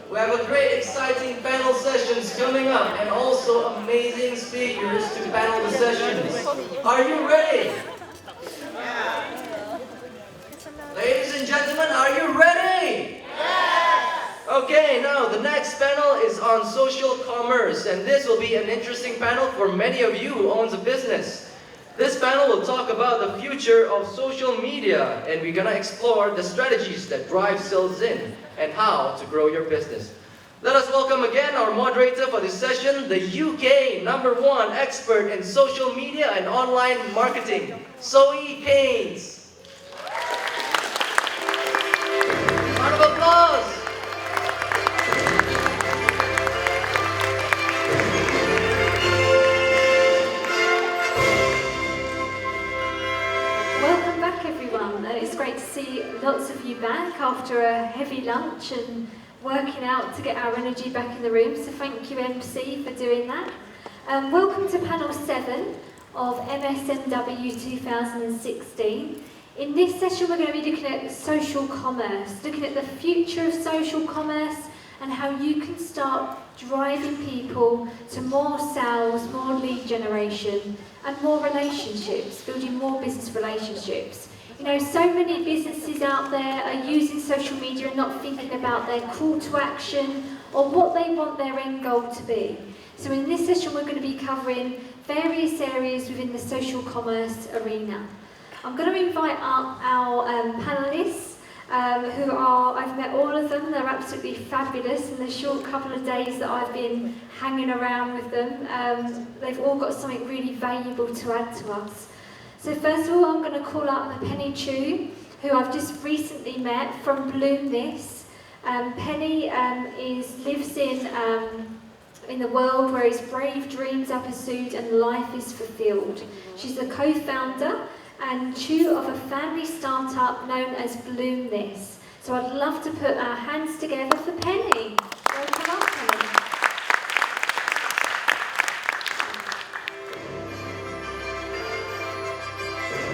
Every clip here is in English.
We have a great, exciting panel sessions coming up and also amazing speakers to panel the sessions. Are you ready? Ladies and gentlemen, are you ready? Okay, now the next panel is on social commerce, and this will be an interesting panel for many of you who owns a business. This panel will talk about the future of social media, and we're gonna explore the strategies that drive sales in and how to grow your business. Let us welcome again our moderator for this session, the UK #1 expert in social media and online marketing, Zoe Keynes. Round of applause. Welcome back, everyone. It's great to see lots of you back after a heavy lunch and working out to get our energy back in the room. So thank you, MC, for doing that. Welcome to Panel 7 of MSMW 2016. In this session, we're going to be looking at social commerce, looking at the future of social commerce and how you can start driving people to more sales, more lead generation, and more relationships, building more business relationships. You know, so many businesses out there are using social media and not thinking about their call to action or what they want their end goal to be. So in this session, we're going to be covering various areas within the social commerce arena. I'm going to invite up our panellists, who are, I've met all of them, they're absolutely fabulous in the short couple of days that I've been hanging around with them. They've all got something really valuable to add to us. So first of all, I'm going to call up Penny Chu, who I've just recently met from Bloom This. Penny lives in the world where his brave dreams are pursued and life is fulfilled. She's the co-founder and Chu of a family startup known as Bloom This. So I'd love to put our hands together for Penny. Welcome up, Penny.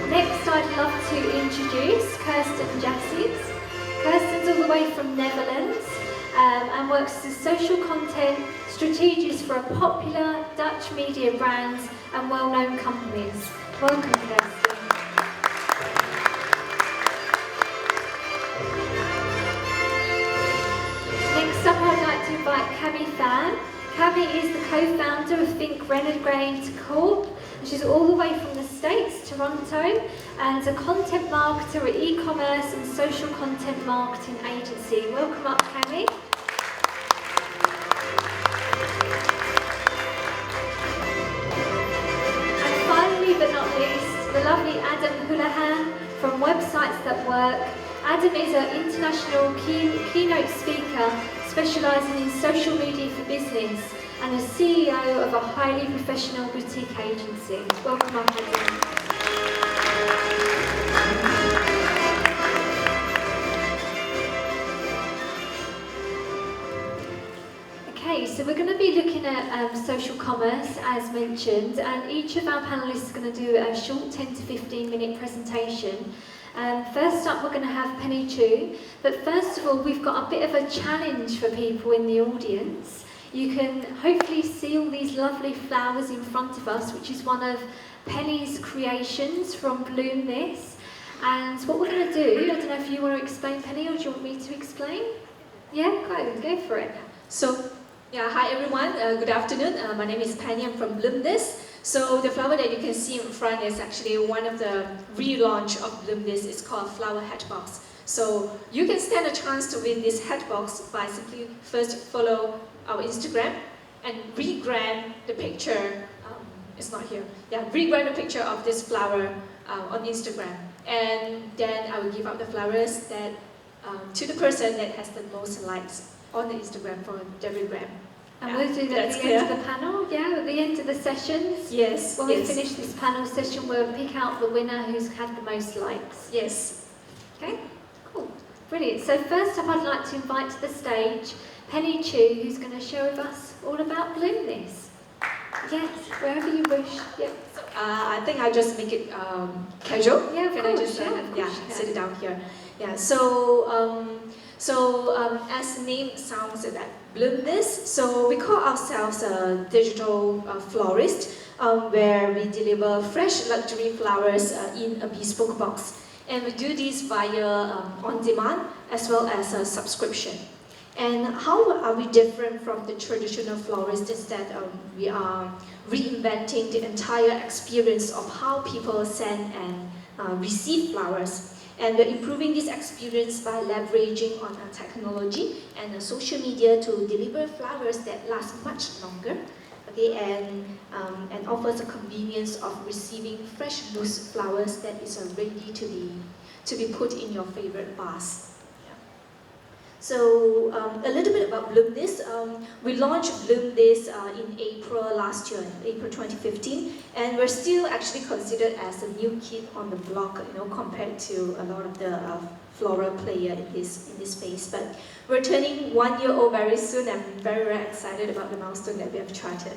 Next, I'd love to introduce Kirsten Jassies. Kirsten's all the way from Netherlands and works as a social content strategist for a popular Dutch media brands and well-known companies. Welcome, Kirsten. Next up, I'd like to invite Cabby Fan. Cabby is the co-founder of Think Renegade Corp. She's all the way from the States, Toronto, and a content marketer at e-commerce and social content marketing agency. Welcome up, Cabby. And finally, but not least, the lovely Adam Houlihan from Websites That Work. Adam is an international keynote speaker specialising in social media for business and a CEO of a highly professional boutique agency. Welcome up, Adam. Okay, so we're going to be looking at social commerce, as mentioned, and each of our panellists is going to do a short 10 to 15 minute presentation. First up, we're going to have Penny Chu, but first of all, we've got a bit of a challenge for people in the audience. You can hopefully see all these lovely flowers in front of us, which is one of Penny's creations from Bloom This. And what we're going to do, I don't know if you want to explain, Penny, or do you want me to explain? Yeah, go for it. So, hi everyone, good afternoon. My name is Penny, I'm from Bloom This. So the flower that you can see in front is actually one of the relaunch of Bloom This. It's called Flower Hatbox. So you can stand a chance to win this hatbox by simply first follow our Instagram and regram the picture. It's not here. Yeah, regram the picture of this flower on Instagram, and then I will give out the flowers that to the person that has the most likes on the Instagram for the regram. And we'll do that at the end of the panel, at the end of the sessions. Yes. When we finish this panel session, we'll pick out the winner who's had the most likes. Yes. Okay, cool. Brilliant. So first up, I'd like to invite to the stage Penny Chu, who's going to share with us all about Bloom This. Yes, wherever you wish. Yeah. I think I'll just make it casual. Yeah, of Can course, I just of course sit it down here? Yeah. So So as the name sounds, that Bloom This. So we call ourselves a digital florist, where we deliver fresh luxury flowers in a bespoke box. And we do this via on-demand as well as a subscription. And how are we different from the traditional florist is that we are reinventing the entire experience of how people send and receive flowers. And we're improving this experience by leveraging on technology and social media to deliver flowers that last much longer, okay, and offers a convenience of receiving fresh loose flowers that is ready to be put in your favorite vase. So a little bit about Bloom This. We launched Bloom This in April last year, April 2015, and we're still actually considered as a new kid on the block, compared to a lot of the floral player in this space. But we're turning 1 year old very soon. I'm very, very excited about the milestone that we have charted.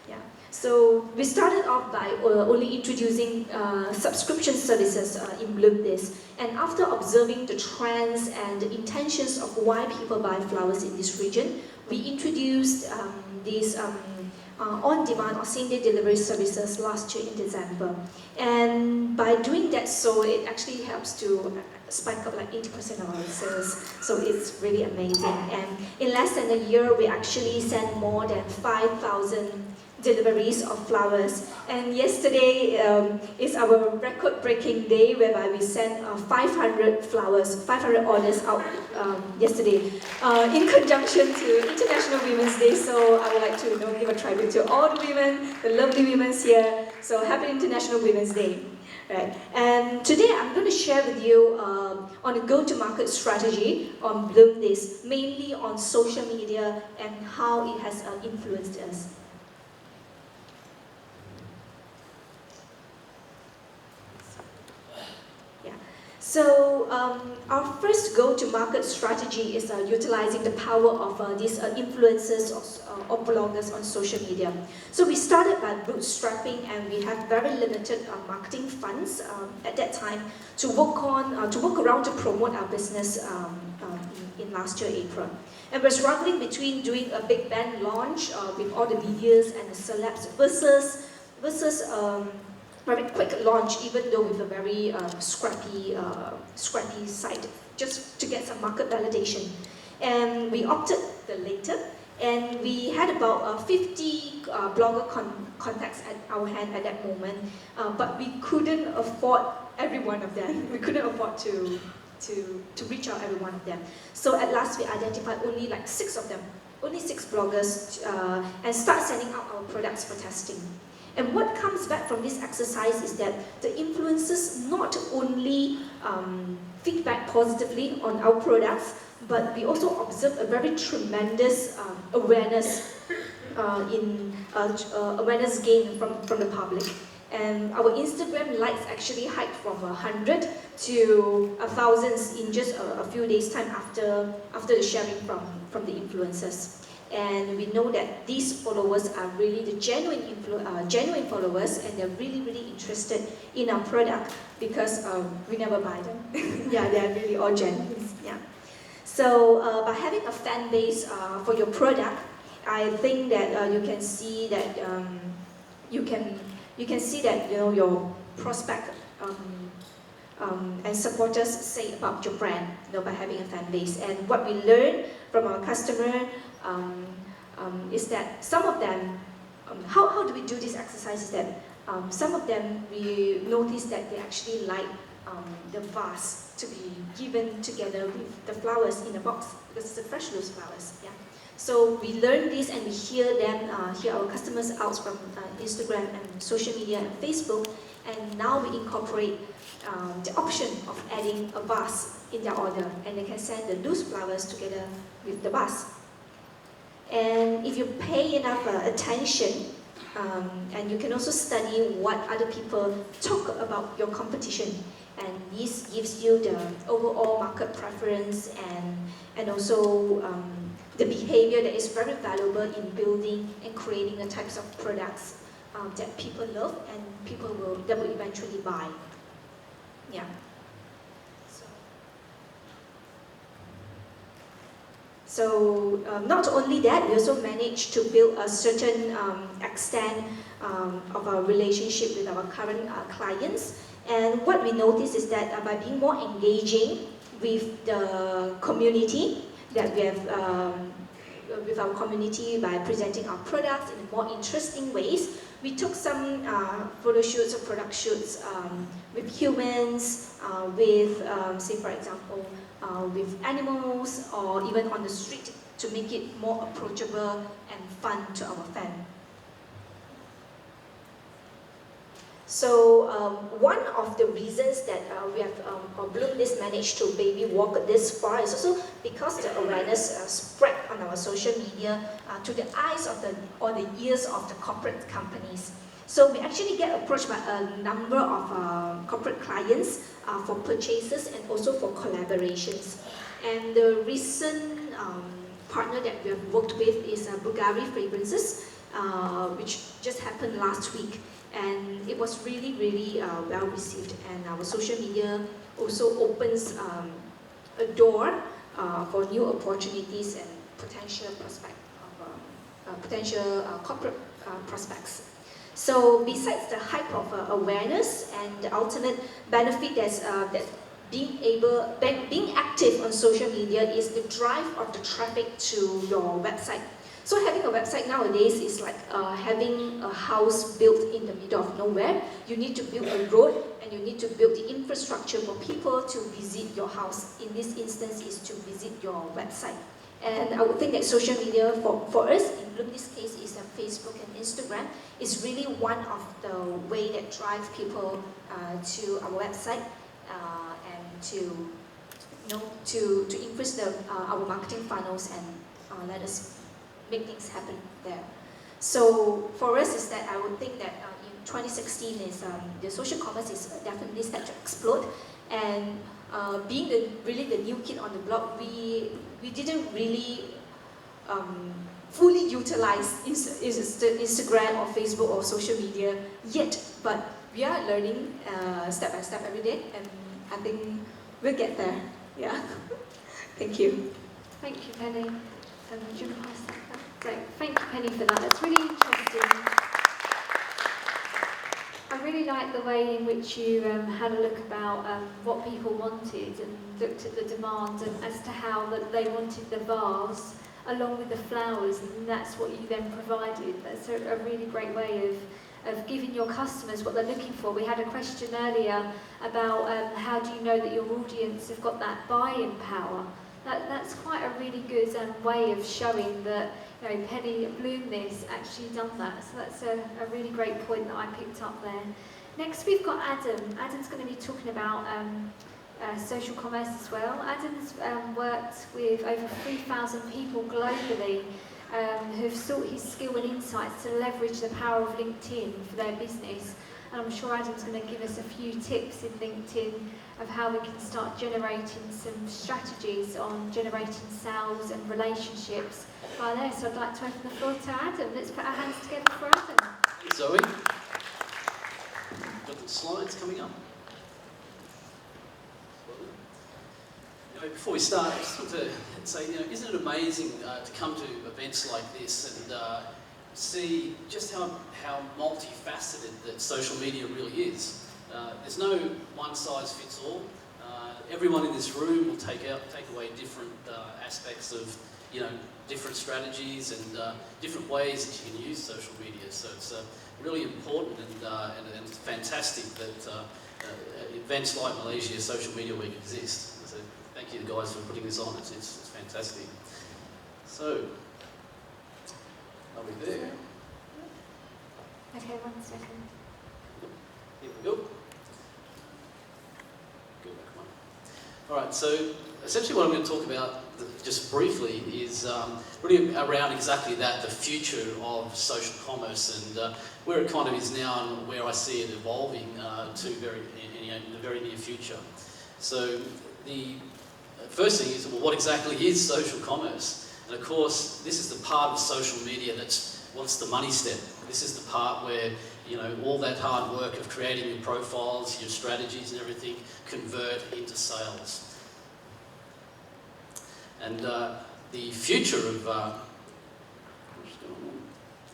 Yeah. So we started off by only introducing subscription services in Bloom This, and after observing the trends and the intentions of why people buy flowers in this region, we introduced these on-demand or same-day delivery services last year in December. And by doing that, so it actually helps to spike up like 80% of our sales. So it's really amazing. And in less than a year, we actually sent more than 5,000 deliveries of flowers. And yesterday is our record-breaking day, whereby we sent 500 orders out yesterday in conjunction to International Women's Day. So I would like to give a tribute to all the women, the lovely women here. So happy International Women's Day. Right. And today I'm going to share with you on a go-to-market strategy on Bloom This, mainly on social media and how it has influenced us. So our first go-to-market strategy is utilizing the power of these influencers or bloggers on social media. So we started by bootstrapping, and we have very limited marketing funds at that time to work around to promote our business in last year April. And we're struggling between doing a big band launch with all the medias and the celebs versus very quick launch, even though with a very scrappy site, just to get some market validation. And we opted the later, and we had about 50 blogger contacts at our hand at that moment, but we couldn't afford every one of them. We couldn't afford to reach out every one of them. So at last we identified only like 6 of them, only 6 bloggers, and start sending out our products for testing. And what comes back from this exercise is that the influencers not only feedback positively on our products, but we also observe a very tremendous awareness awareness gain from the public. And our Instagram likes actually hiked from 100 to 1,000 in just a few days' time after the sharing from the influencers. And we know that these followers are really the genuine followers, and they're really, really interested in our product because we never buy them. Yeah, they're really all genuine. Yeah. So by having a fan base for your product, I think that you can see that your prospect and supporters say about your brand, by having a fan base. And what we learned from our customer is that some of them, how do we do this exercise, is that some of them, we notice that they actually like the vase to be given together with the flowers in the box, because it's the fresh loose flowers. Yeah. So we learn this, and we hear our customers out from Instagram and social media and Facebook, and now we incorporate the option of adding a vase in their order, and they can send the loose flowers together with the vase. And if you pay enough attention, and you can also study what other people talk about your competition, and this gives you the overall market preference and also the behavior that is very valuable in building and creating the types of products that people love and that will eventually buy. Yeah. So not only that, we also managed to build a certain extent of our relationship with our current clients. And what we noticed is that by being more engaging with the community, that we have with our community by presenting our products in more interesting ways, we took some photo shoots or product shoots with humans, with, say for example, with animals, or even on the street to make it more approachable and fun to our fan. So one of the reasons that we have Bloom this managed to maybe walk this far is also because the awareness spread on our social media to the eyes of or the ears of the corporate companies. So we actually get approached by a number of corporate clients for purchases and also for collaborations. And the recent partner that we have worked with is Bulgari Fragrances, which just happened last week. And it was really, really well received. And our social media also opens a door for new opportunities and potential corporate prospects. So besides the hype of awareness and the ultimate benefit that's being active on social media is the drive of the traffic to your website. So having a website nowadays is like having a house built in the middle of nowhere. You need to build a road and you need to build the infrastructure for people to visit your house. In this instance is to visit your website. And I would think that social media for us, in this case is Facebook and Instagram, is really one of the way that drives people to our website and to increase our marketing funnels and let us make things happen there. So for us is that I would think that in 2016 is the social commerce is definitely start to explode, and being really the new kid on the block, we didn't really fully utilize Instagram or Facebook or social media yet, but we are learning step by step every day, and I think we'll get there. Yeah. Thank you. Thank you, Penny. Would you pass that back? Great. Thank you, Penny, for that. That's really interesting. I really like the way in which you had a look about what people wanted and looked at the demand and as to how that they wanted the vase along with the flowers, and that's what you then provided. That's a really great way of giving your customers what they're looking for. We had a question earlier about how do you know that your audience have got that buying power. That's quite a really good way of showing that, you know, Penny Bloom this actually done that. So that's a really great point that I picked up there. Next we've got Adam. Adam's going to be talking about social commerce as well. Adam's worked with over 3,000 people globally who've sought his skill and insights to leverage the power of LinkedIn for their business. And I'm sure Adam's going to give us a few tips in LinkedIn of how we can start generating some strategies on generating sales and relationships by there. So I'd like to open the floor to Adam. Let's put our hands together for Adam. Thanks, Zoe. Got the slides coming up. You know, before we start, I just want to say, you know, isn't it amazing to come to events like this and see just how multifaceted that social media really is. There's no one size fits all. Everyone in this room will take away different aspects of, you know, different strategies and different ways that you can use social media. So it's really important and it's fantastic that events like Malaysia Social Media Week exist. So thank you guys for putting this on. It's fantastic. So. Are we there? Okay, 1 second. Here we go. Go back one. All right, so essentially what I'm going to talk about just briefly is really around exactly that, the future of social commerce and where it kind of is now and where I see it evolving to in the very near future. So the first thing is, well, what exactly is social commerce? And of course, this is the part of social media that's what's the money step. This is the part where, you know, all that hard work of creating your profiles, your strategies and everything convert into sales. And the future of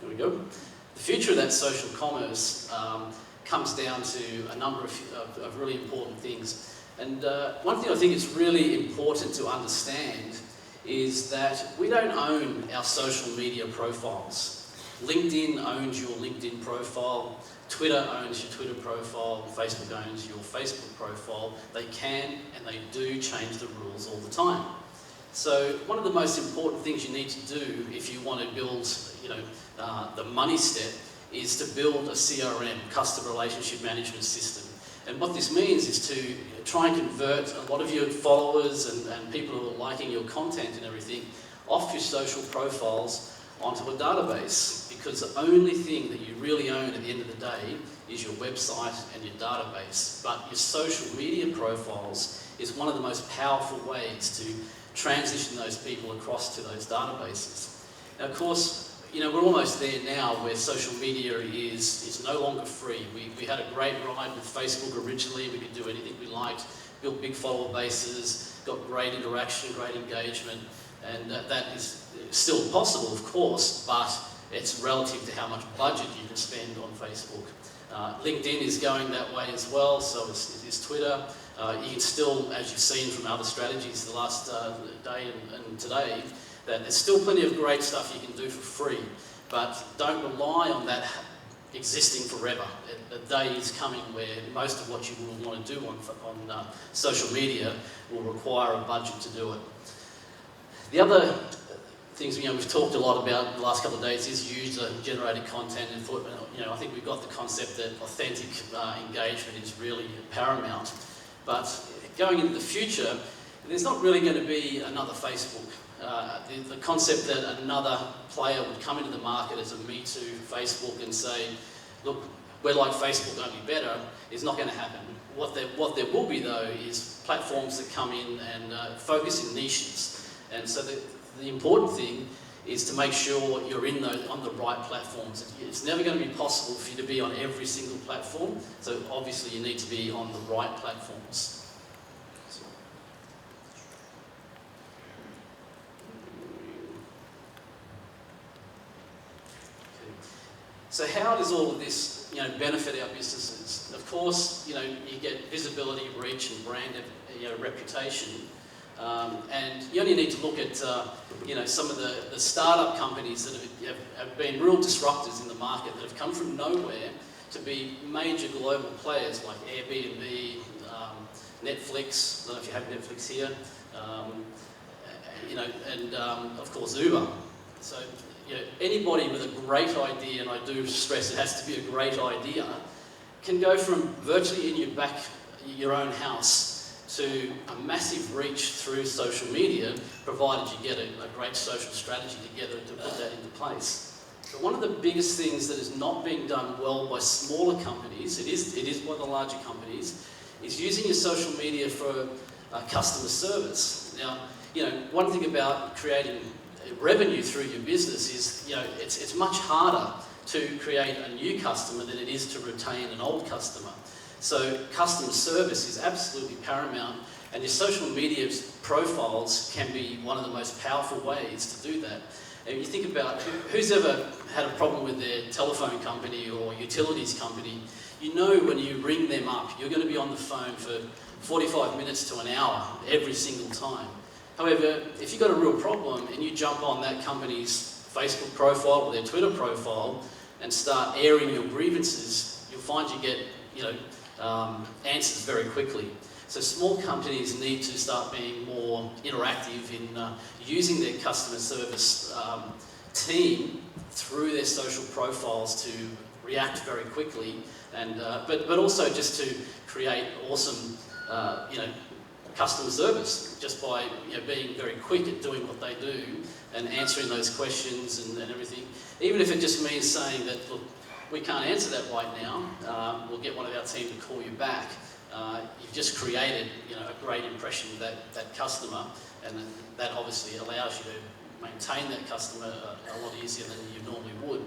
there we go. The future of that social commerce comes down to a number of really important things. And one thing I think is really important to understand is that we don't own our social media profiles. LinkedIn owns your LinkedIn profile, Twitter owns your Twitter profile, Facebook owns your Facebook profile. They can and they do change the rules all the time. So one of the most important things you need to do if you want to build, the money step is to build a CRM, customer relationship management system. And what this means is to try and convert a lot of your followers and people who are liking your content and everything off your social profiles onto a database, because the only thing that you really own at the end of the day is your website and your database. But your social media profiles is one of the most powerful ways to transition those people across to those databases. Now, of course, we're almost there now where social media is no longer free. We had a great ride with Facebook originally. We could do anything we liked, built big follower bases, got great interaction, great engagement, and that is still possible, of course, but it's relative to how much budget you can spend on Facebook. LinkedIn is going that way as well, so is Twitter. You can still, as you've seen from other strategies the last day and today, that there's still plenty of great stuff you can do for free, but don't rely on that existing forever. A day is coming where most of what you will want to do on social media will require a budget to do it. The other things we've talked a lot about the last couple of days is user-generated content, and I think we've got the concept that authentic engagement is really paramount. But going into the future, there's not really going to be another Facebook. The concept that another player would come into the market as a Me Too Facebook and say, look, we're like Facebook, only better, is not going to happen. What there will be, though, is platforms that come in and focus in niches. And so the important thing is to make sure you're on the right platforms. It's never going to be possible for you to be on every single platform, so obviously you need to be on the right platforms. So how does all of this, benefit our businesses? Of course, you get visibility, reach, and brand, reputation. And you only need to look at, some of the startup companies that have been real disruptors in the market that have come from nowhere to be major global players like Airbnb, Netflix. I don't know if you have Netflix here, and of course Uber. So anybody with a great idea, and I do stress it has to be a great idea, can go from virtually in your own house to a massive reach through social media, provided you get a great social strategy together to put that into place. But one of the biggest things that is not being done well by smaller companies, it is by the larger companies, is using your social media for customer service. Now, one thing about creating revenue through your business is, it's much harder to create a new customer than it is to retain an old customer. So customer service is absolutely paramount, and your social media profiles can be one of the most powerful ways to do that. And you think about who's ever had a problem with their telephone company or utilities company, when you ring them up, you're going to be on the phone for 45 minutes to an hour every single time. However, if you've got a real problem and you jump on that company's Facebook profile or their Twitter profile and start airing your grievances, you'll find you get, answers very quickly. So small companies need to start being more interactive in using their customer service team through their social profiles to react very quickly, and but also just to create awesome, customer service just by being very quick at doing what they do and answering those questions and everything. Even if it just means saying that, look, we can't answer that right now, we'll get one of our team to call you back. You've just created a great impression with that customer, and that obviously allows you to maintain that customer a lot easier than you normally would.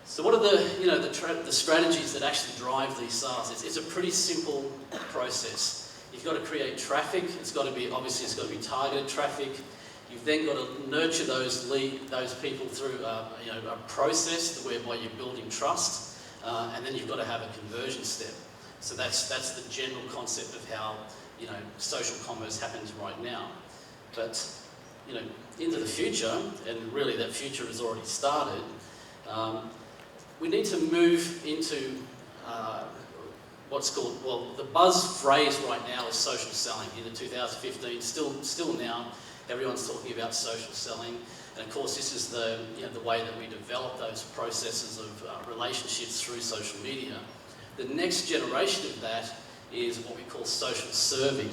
So what are the strategies that actually drive these sales? It's a pretty simple process. You've got to create traffic. It's got to be targeted traffic. You've then got to nurture those people through a process whereby you're building trust, and then you've got to have a conversion step. So that's the general concept of how social commerce happens right now. But into the future, and really that future has already started, we need to move into what's called, well, the buzz phrase right now is social selling. In 2015, still now, everyone's talking about social selling. And of course, this is the way that we develop those processes of relationships through social media. The next generation of that is what we call social serving.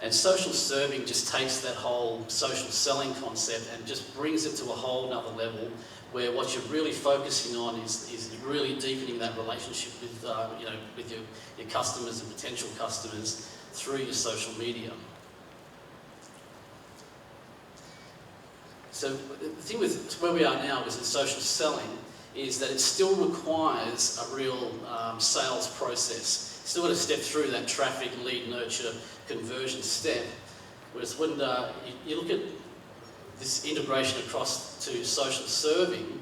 And social serving just takes that whole social selling concept and just brings it to a whole other level, where what you're really focusing on is really deepening that relationship with with your customers and potential customers through your social media. So the thing with where we are now is in social selling is that it still requires a real sales process. Still got to step through that traffic, lead, nurture, conversion step. Whereas when you look at this integration across to social serving,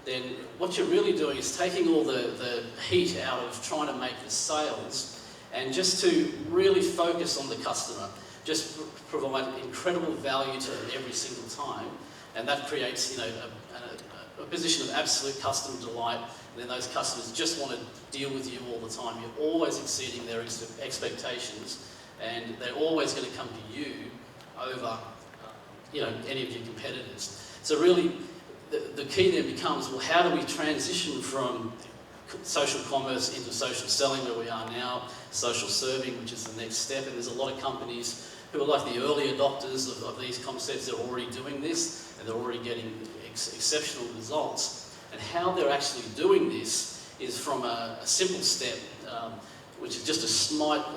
then what you're really doing is taking all the heat out of trying to make the sales and just to really focus on the customer. Just provide incredible value to them every single time, and that creates a position of absolute customer delight. And then those customers just want to deal with you all the time. You're always exceeding their expectations, and they're always going to come to you over any of your competitors. So really, the key then becomes, well, how do we transition from social commerce into social selling, where we are now, social serving, which is the next step. And there's a lot of companies who are like the early adopters of these concepts. They're already doing this, and they're already getting exceptional results. And how they're actually doing this is from a simple step, which is just a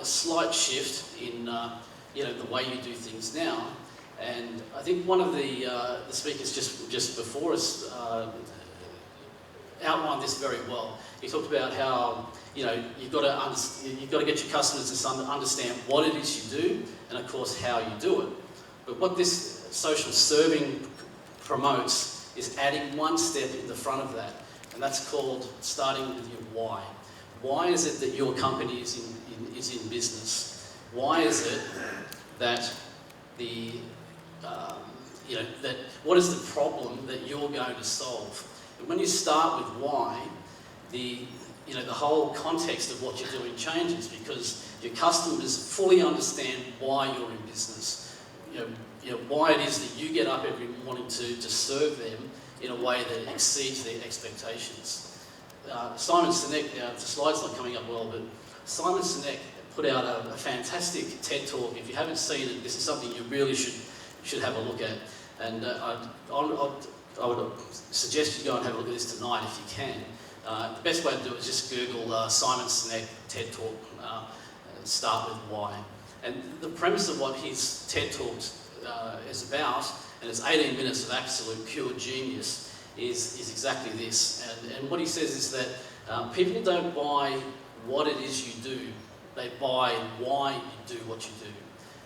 slight shift in the way you do things now. And I think one of the speakers just before us outlined this very well. He talked about how you've got to get your customers to understand what it is you do, and of course how you do it. But what this social serving promotes is adding one step in the front of that, and that's called starting with your why. Why is it that your company is in business? Why is it that what is the problem that you're going to solve? And when you start with why, the whole context of what you're doing changes, because your customers fully understand why you're in business. Why it is that you get up every morning to serve them in a way that exceeds their expectations. Simon Sinek, the slide's not coming up well, but Simon Sinek put out a fantastic TED Talk. If you haven't seen it, this is something you really should have a look at. And I would suggest you go and have a look at this tonight if you can. The best way to do it is just Google Simon Sinek TED Talk, start with why. And the premise of what his TED Talk is about, and it's 18 minutes of absolute pure genius, is exactly this. And what he says is that people don't buy what it is you do, they buy why you do what you do.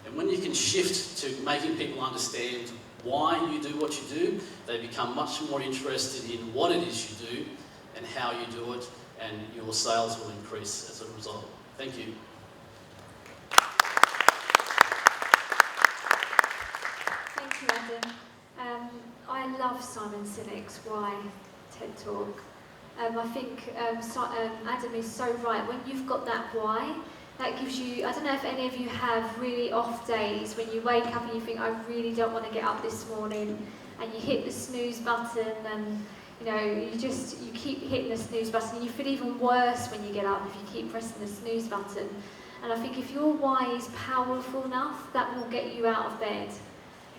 And when you can shift to making people understand why you do what you do, they become much more interested in what it is you do and how you do it, and your sales will increase as a result. Thank you. Thank you, Adam. I love Simon Sinek's Why TED Talk. I think Adam is so right. When you've got that why, that gives you, I don't know if any of you have really off days when you wake up and you think, I really don't want to get up this morning, and you hit the snooze button, and you keep hitting the snooze button, and you feel even worse when you get up if you keep pressing the snooze button. And I think if your why is powerful enough, that will get you out of bed.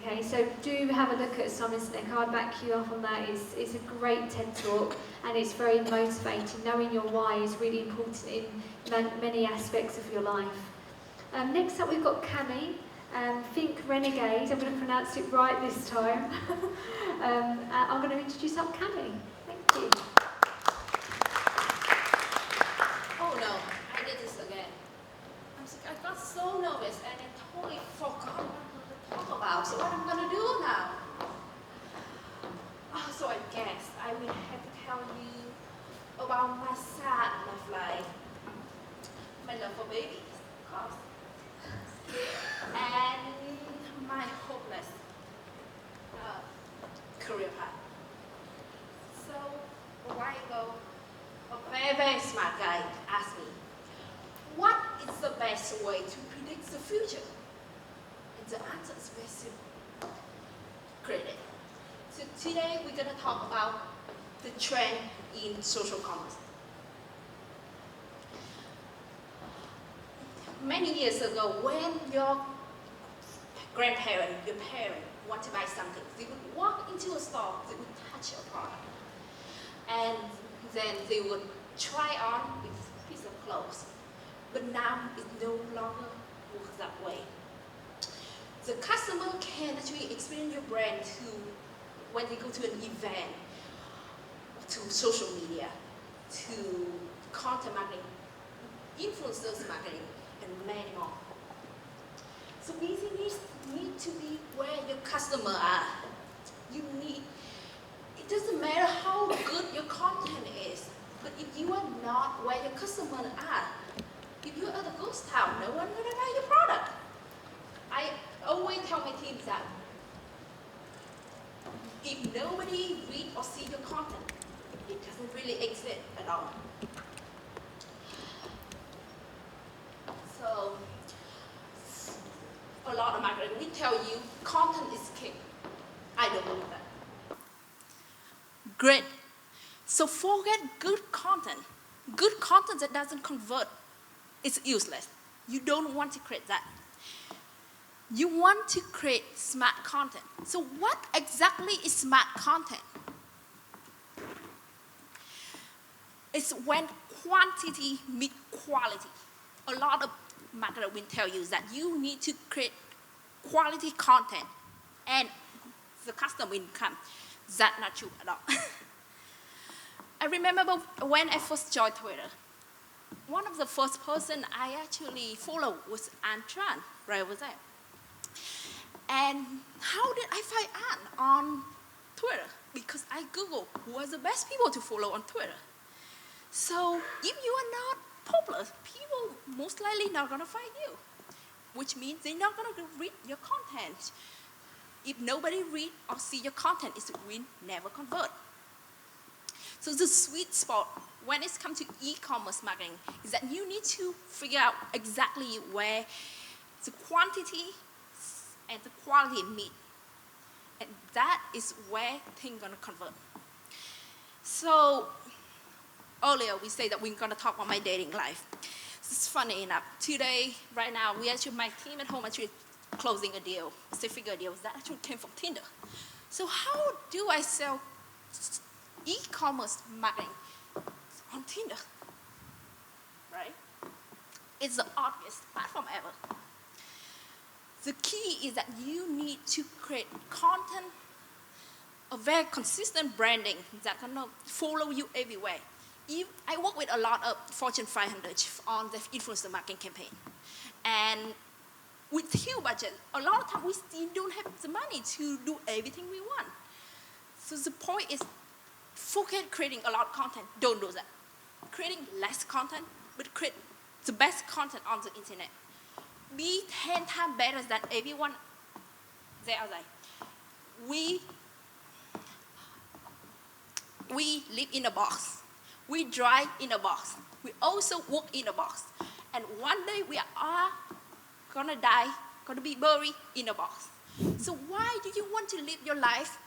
Okay, so do have a look at Simon Sinek. I back you up on that. It's a great TED Talk, and it's very motivating. Knowing your why is really important in many aspects of your life. Next up, we've got Cami. Think Renegade. I'm going to pronounce it right this time. I'm going to introduce up Cami. Thank you. Oh no, I did this again. I got so nervous and I totally forgot what to talk about. So what I'm going to do now? I will have to tell you about my sad love life. My love for babies, of course. And my hopeless career path. So, a while ago, a very, very smart guy asked me, what is the best way to predict the future? And the answer is very simple. Credit. So today we're going to talk about the trend in social commerce. Many years ago, when your grandparent, your parent want to buy something, they would walk into a store, they would touch a product, and then they would try on a piece of clothes. But now it no longer works that way. The customer can actually experience your brand when they go to an event, to social media, to content marketing, influencers marketing, and many more. So these things need to be where your customer are. It doesn't matter how good your content is, but if you are not where your customers are, if you are the ghost town, no one will buy your product. I always tell my teams that if nobody read or see your content, it doesn't really exist at all. So, a lot of marketing, we tell you content is king. I don't believe that. Great. So forget good content. Good content that doesn't convert is useless. You don't want to create that. You want to create smart content. So what exactly is smart content? It's when quantity meets quality. A lot of marketers will tell you that you need to create quality content and the customer will come. That's not true at all. I remember when I first joined Twitter, one of the first person I actually followed was Antran, right over there. And how did I find Ant on Twitter? Because I Googled who are the best people to follow on Twitter. So if you are not popular, people most likely not gonna find you, which means they're not gonna read your content. If nobody read or see your content, it will never convert. So the sweet spot when it comes to e-commerce marketing is that you need to figure out exactly where the quantity and the quality meet. And that is where things are gonna convert. So earlier we said that we're gonna talk about my dating life. It's funny enough. Today, right now, my team at home actually closing a deal, six-figure deal that actually came from Tinder. So how do I sell e-commerce marketing on Tinder? Right? It's the obvious platform ever. The key is that you need to create content, a very consistent branding that's gonna follow you everywhere. I work with a lot of Fortune 500 on the influencer marketing campaign. And with huge budget, a lot of times we still don't have the money to do everything we want. So the point is, forget creating a lot of content. Don't do that. Creating less content, but create the best content on the internet. Be 10 times better than everyone there outside. We live in a box. We drive in a box. We also work in a box. And one day we are gonna die, gonna be buried in a box. So why do you want to live your life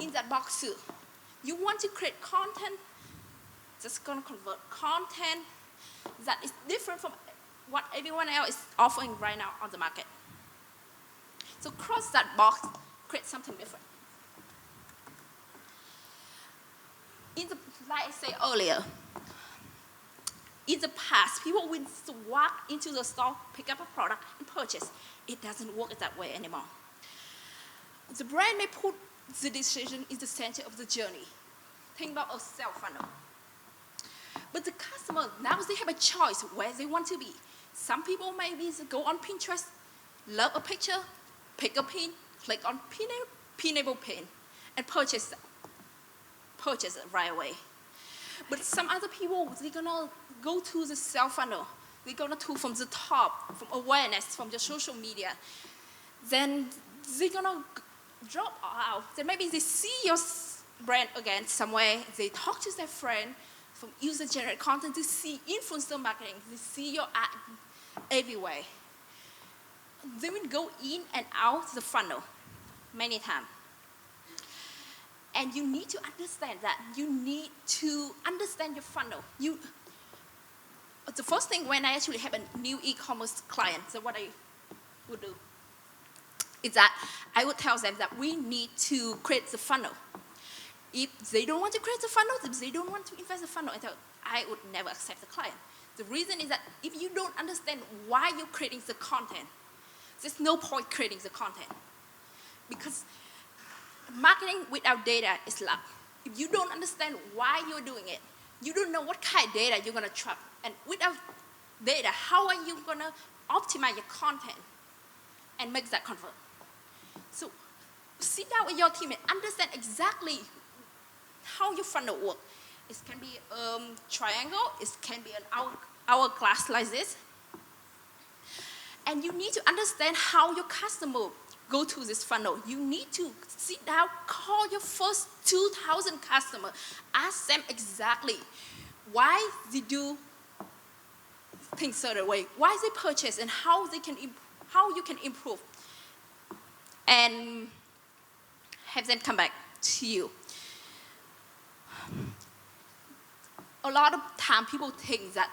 in that box too? You want to create content that's gonna convert, content that is different from what everyone else is offering right now on the market. So cross that box, create something different. Like I said earlier, in the past, people would walk into the store, pick up a product, and purchase. It doesn't work that way anymore. The brand may put the decision in the center of the journey. Think about a sales funnel. But the customer, now they have a choice where they want to be. Some people maybe go on Pinterest, love a picture, pick a pin, click on pineapple pin, and purchase that. purchase it right away. But some other people, they're gonna go to the sales funnel. They're gonna do from the top, from awareness, from your social media. Then they're gonna drop out. Then maybe they see your brand again somewhere. They talk to their friend from user-generated content. They see influencer marketing. They see your ad everywhere. They will go in and out the funnel many times. And you need to understand that. You need to understand your funnel. The first thing when I actually have a new e-commerce client, so what I would do is that I would tell them that we need to create the funnel. If they don't want to create the funnel, if they don't want to invest the funnel, I would never accept the client. The reason is that if you don't understand why you're creating the content, there's no point creating the content. Because marketing without data is luck. If you don't understand why you're doing it, you don't know what kind of data you're going to trap. And without data, how are you going to optimize your content and make that convert? So sit down with your team and understand exactly how your funnel works. It can be a triangle. It can be an hourglass like this. And you need to understand how your customer go to this funnel. You need to sit down, call your first 2,000 customers, ask them exactly why they do things certain way, why they purchase, and how you can improve, and have them come back to you. A lot of time people think that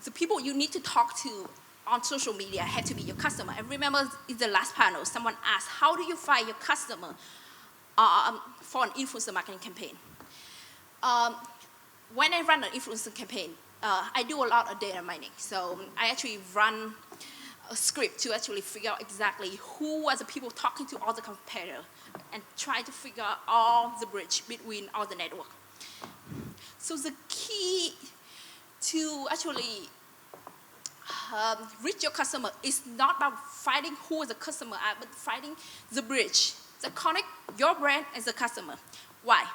the people you need to talk to on social media have to be your customer. I remember in the last panel, someone asked, how do you find your customer for an influencer marketing campaign? When I run an influencer campaign, I do a lot of data mining. So I actually run a script to actually figure out exactly who are the people talking to all the competitors and try to figure out all the bridge between all the network. So the key to actually reach your customer is not about finding who the customer are, but finding the bridge that connect your brand and the customer. Why?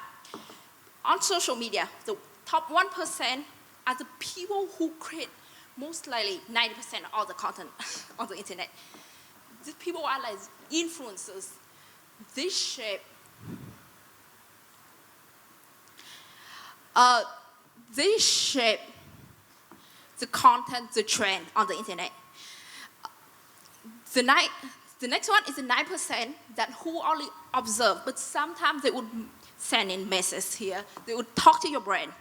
On social media, the top 1% are the people who create most likely 90% of all the content on the internet. These people are like influencers. They shape the content, the trend on the internet. The next one is the 9% that who only observe, but sometimes they would send in messages here. They would talk to your brand.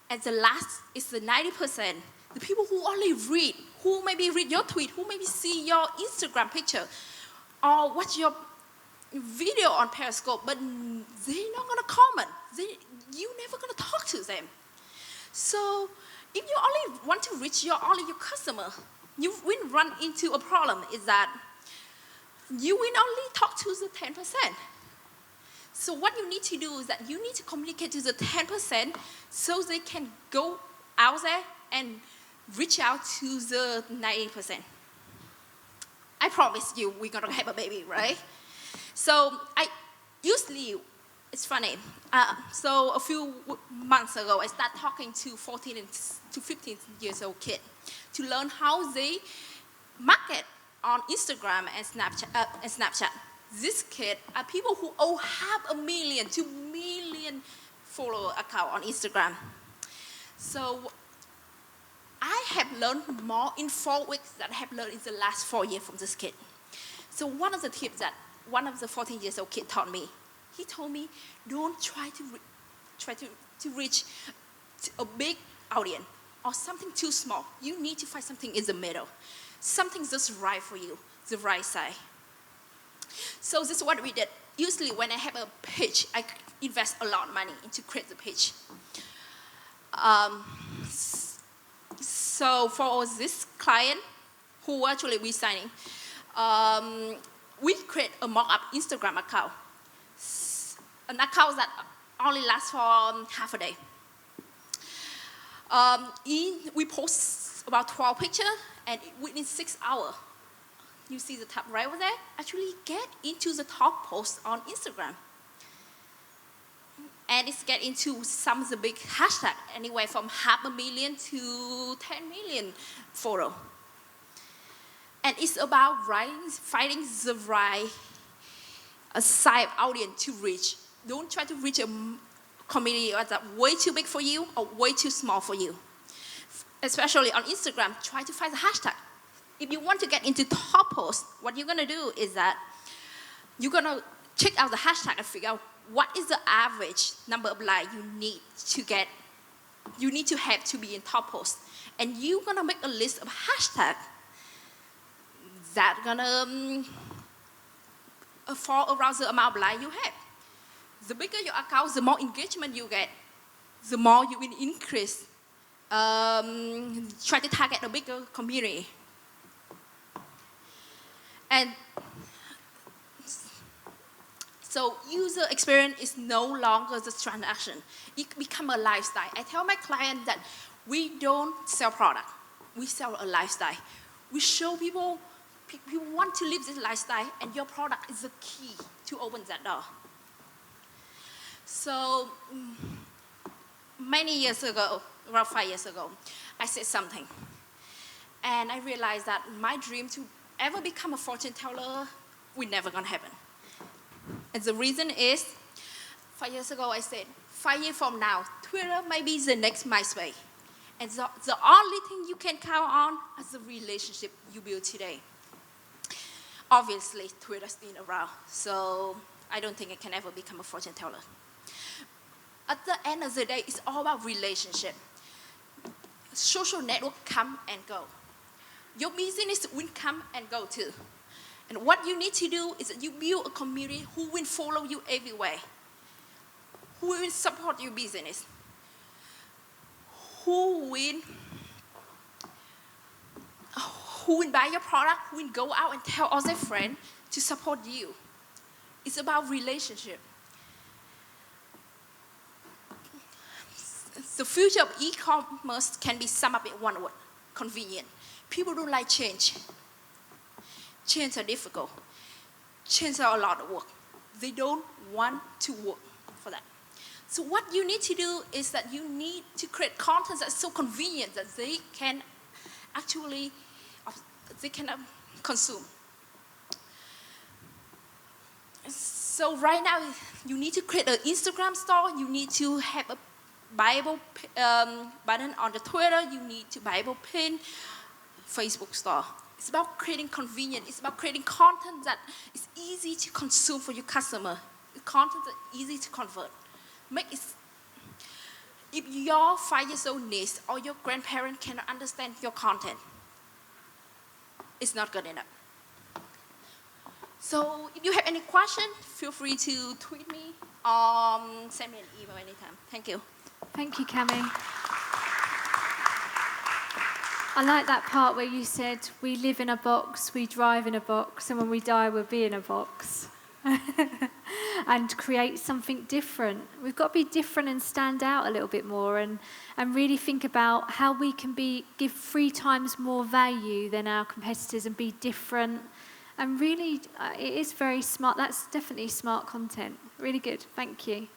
And the last is the 90%, the people who only read, who maybe read your tweet, who maybe see your Instagram picture, or watch your video on Periscope, but they're not gonna comment. You're never gonna talk to them. So if you only want to reach only your customer, you will run into a problem is that you will only talk to the 10%. So what you need to do is that you need to communicate to the 10% so they can go out there and reach out to the 90%. I promise you we're gonna have a baby, right? So it's funny. So a few months ago, I started talking to 14 to 15 years old kids to learn how they market on Instagram and Snapchat. This kid are people who own 500,000 to 1 million follower account on Instagram. So I have learned more in 4 weeks than I have learned in the last 4 years from this kid. So one of the tips that one of the 14 years old kid taught me, he told me, don't try to reach a big audience or something too small. You need to find something in the middle, something just right for you, the right side. So this is what we did. Usually when I have a page, I invest a lot of money into create the page. So for this client who actually we signing, we create a mock-up Instagram account. An account that only lasts for half a day. We post about 12 pictures, and within 6 hours, you see the tab right over there, actually get into the top post on Instagram. And it's get into some of the big hashtags, anywhere from 500,000 to 10 million photo. And it's about finding the right size audience to reach. Don't try to reach a community that's way too big for you or way too small for you. Especially on Instagram, try to find the hashtag. If you want to get into top posts, what you're gonna do is that you're gonna check out the hashtag and figure out what is the average number of likes you need to have to be in top posts. And you're gonna make a list of hashtags that gonna fall around the amount of likes you have. The bigger your account, the more engagement you get, the more you will increase. Try to target a bigger community. And so user experience is no longer the transaction. It becomes a lifestyle. I tell my clients that we don't sell product. We sell a lifestyle. We show people want to live this lifestyle, and your product is the key to open that door. So many years ago, around 5 years ago, I said something. And I realized that my dream to ever become a fortune teller will never gonna happen. And the reason is, 5 years ago I said, 5 years from now, Twitter may be the next MySpace. And the only thing you can count on is the relationship you build today. Obviously, Twitter's been around, so I don't think it can ever become a fortune teller. At the end of the day, it's all about relationship. Social network come and go. Your business will come and go too. And what you need to do is that you build a community who will follow you everywhere, who will support your business, who will buy your product, who will go out and tell all their friends to support you. It's about relationship. The future of e-commerce can be summed up in one word: convenient. People don't like change. Change are difficult. Change are a lot of work. They don't want to work for that. So what you need to do is that you need to create content that's so convenient that they can actually consume. So right now, you need to create an Instagram store. You need to have a Bible button on the Twitter. You need to Bible pin Facebook store. It's about creating convenience. It's about creating content that is easy to consume for your customer. Content that is easy to convert. If your 5-year-old niece or your grandparent cannot understand your content, it's not good enough. So if you have any question, feel free to tweet me or send me an email anytime. Thank you. Thank you, Cami. I like that part where you said, we live in a box, we drive in a box, and when we die, we'll be in a box. And create something different. We've got to be different and stand out a little bit more and really think about how we can give 3 times more value than our competitors and be different. And really, it is very smart. That's definitely smart content. Really good. Thank you.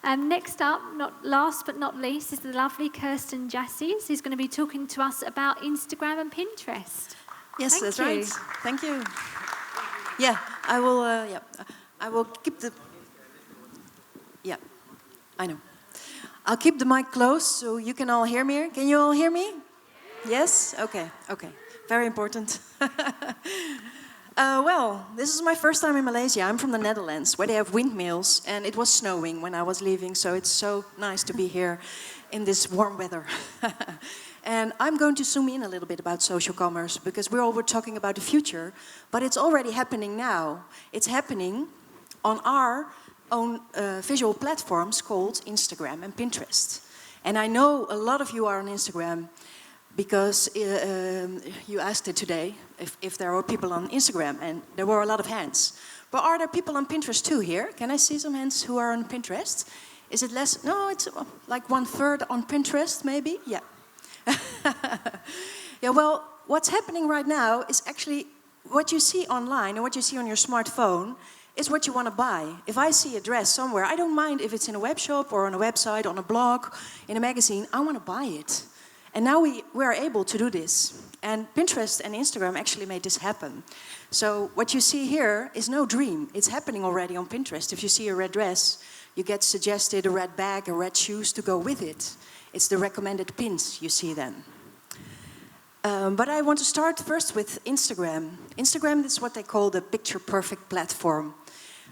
Next up, last but not least, is the lovely Kirsten Jassies, who's going to be talking to us about Instagram and Pinterest. Yes, that's right. Thank you. Yeah, I will keep the... Yeah, I know. I'll keep the mic close so you can all hear me. Can you all hear me? Yes? Okay. Very important. Well, this is my first time in Malaysia. I'm from the Netherlands, where they have windmills, and it was snowing when I was leaving, so it's so nice to be here in this warm weather. And I'm going to zoom in a little bit about social commerce, because we're talking about the future, but it's already happening now. It's happening on our own visual platforms called Instagram and Pinterest. And I know a lot of you are on Instagram, because you asked it today if there were people on Instagram, and there were a lot of hands. But are there people on Pinterest too here? Can I see some hands who are on Pinterest? Is it less? No, it's like 1/3 on Pinterest, maybe? Yeah. Yeah, well, what's happening right now is actually what you see online and what you see on your smartphone is what you want to buy. If I see a dress somewhere, I don't mind if it's in a web shop or on a website, on a blog, in a magazine, I want to buy it. And now we are able to do this. And Pinterest and Instagram actually made this happen. So what you see here is no dream. It's happening already on Pinterest. If you see a red dress, you get suggested a red bag, a red shoes to go with it. It's the recommended pins you see then. But I want to start first with Instagram. Instagram is what they call the picture-perfect platform.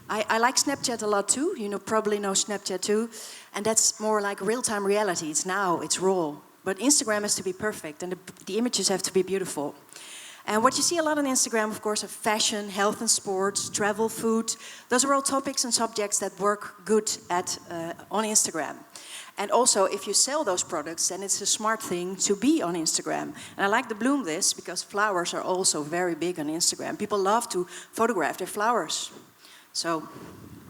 I like Snapchat a lot too. You probably know Snapchat too. And that's more like real-time reality. It's now, it's raw. But Instagram has to be perfect, and the images have to be beautiful. And what you see a lot on Instagram, of course, are fashion, health and sports, travel, food. Those are all topics and subjects that work good on Instagram. And also, if you sell those products, then it's a smart thing to be on Instagram. And I like to bloom this because flowers are also very big on Instagram. People love to photograph their flowers. So,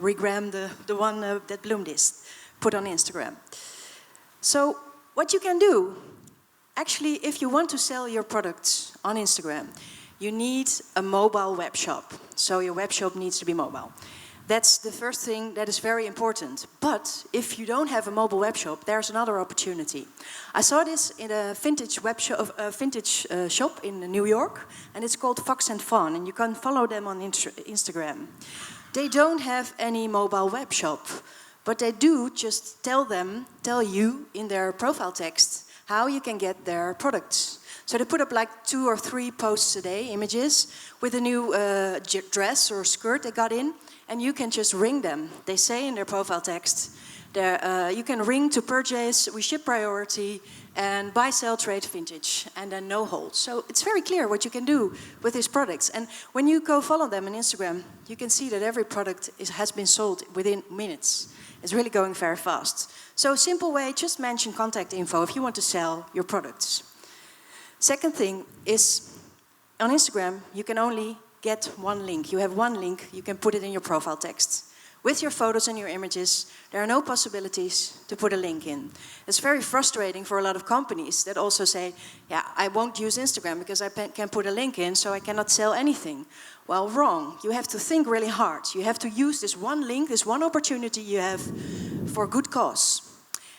regram the one that bloomed this, put on Instagram. So, what you can do, actually, if you want to sell your products on Instagram, you need a mobile web shop. So your web shop needs to be mobile. That's the first thing that is very important. But if you don't have a mobile web shop, there's another opportunity. I saw this in a vintage shop in New York, and it's called Fox and Fawn, and you can follow them on Instagram. They don't have any mobile web shop. But they do just tell you in their profile text how you can get their products. So they put up like 2 or 3 posts a day, images, with a new dress or skirt they got in, and you can just ring them. They say in their profile text, you can ring to purchase, we ship priority, and buy, sell, trade, vintage, and then no hold. So it's very clear what you can do with these products. And when you go follow them on Instagram, you can see that every product has been sold within minutes. It's really going very fast. So simple way, just mention contact info if you want to sell your products. Second thing is, on Instagram, you can only get one link. You have one link, you can put it in your profile text. With your photos and your images, there are no possibilities to put a link in. It's very frustrating for a lot of companies that also say, yeah, I won't use Instagram because I can put a link in, so I cannot sell anything. Well, wrong. You have to think really hard. You have to use this one link, this one opportunity you have for a good cause.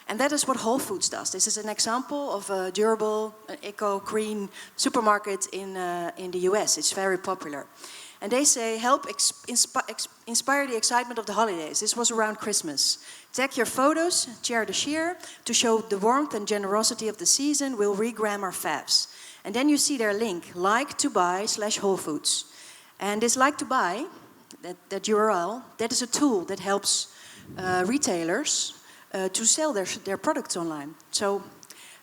And that is what Whole Foods does. This is an example of a durable, eco-green supermarket in the US. It's very popular. And they say, help inspire the excitement of the holidays. This was around Christmas. Tag your photos, share the share, to show the warmth and generosity of the season. We'll regram our faves. And then you see their link, like to buy/Whole Foods. And this like to buy, that URL, that is a tool that helps retailers to sell their products online. So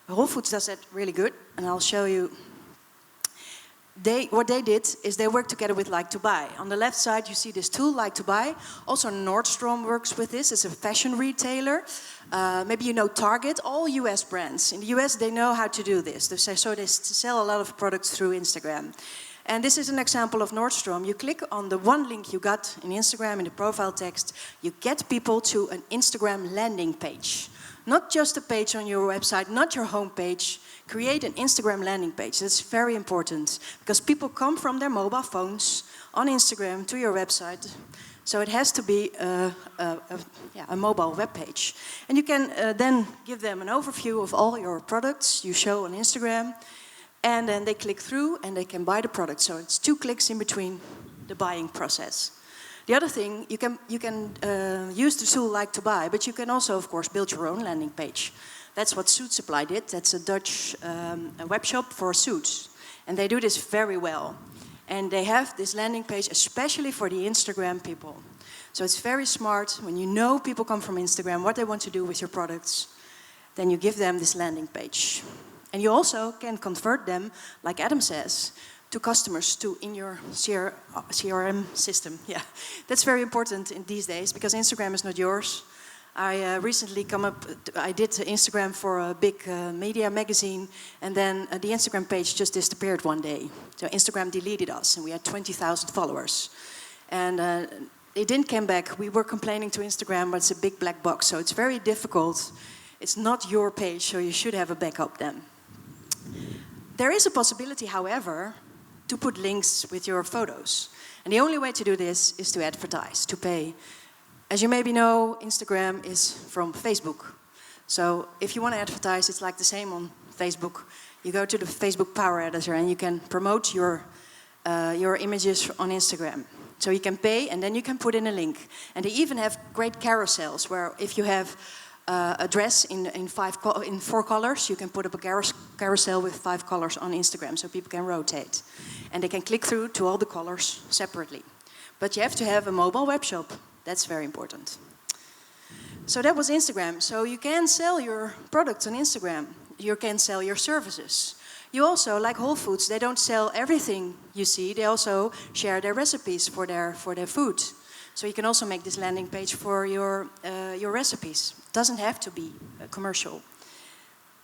Whole Foods does that really good, and I'll show you. What they did is they worked together with Like to Buy. On the left side, you see this tool, Like to Buy. Also, Nordstrom works with this. It's a fashion retailer. Maybe you know Target, all US brands. In the US, they know how to do this. So they sell a lot of products through Instagram. And this is an example of Nordstrom. You click on the one link you got in Instagram in the profile text, you get people to an Instagram landing page. Not just a page on your website, not your home page. Create an Instagram landing page. That's very important because people come from their mobile phones on Instagram to your website. So it has to be a mobile web page. And you can then give them an overview of all your products you show on Instagram. And then they click through and they can buy the product. So it's 2 clicks in between the buying process. The other thing, you can use the tool Like to Buy, but you can also, of course, build your own landing page. That's what Suit Supply did. That's a Dutch web shop for suits. And they do this very well. And they have this landing page especially for the Instagram people. So it's very smart. When you know people come from Instagram, what they want to do with your products, then you give them this landing page. And you also can convert them, like Adam says, to customers in your CRM system. Yeah, that's very important in these days because Instagram is not yours. I recently I did Instagram for a big media magazine, and then the Instagram page just disappeared one day. So Instagram deleted us, and we had 20,000 followers. And it didn't come back. We were complaining to Instagram, but it's a big black box, so it's very difficult. It's not your page, so you should have a backup then. There is a possibility, however, to put links with your photos. And the only way to do this is to advertise, to pay. As you maybe know, Instagram is from Facebook. So if you want to advertise, it's like the same on Facebook. You go to the Facebook Power Editor and you can promote your images on Instagram. So you can pay and then you can put in a link. And they even have great carousels where if you have a dress in 4 colors, you can put up a carousel with 5 colors on Instagram so people can rotate. And they can click through to all the colors separately. But you have to have a mobile web shop. That's very important. So that was Instagram. So you can sell your products on Instagram. You can sell your services. You also, like Whole Foods, they don't sell everything you see. They also share their recipes for their food. So you can also make this landing page for your recipes. It doesn't have to be commercial.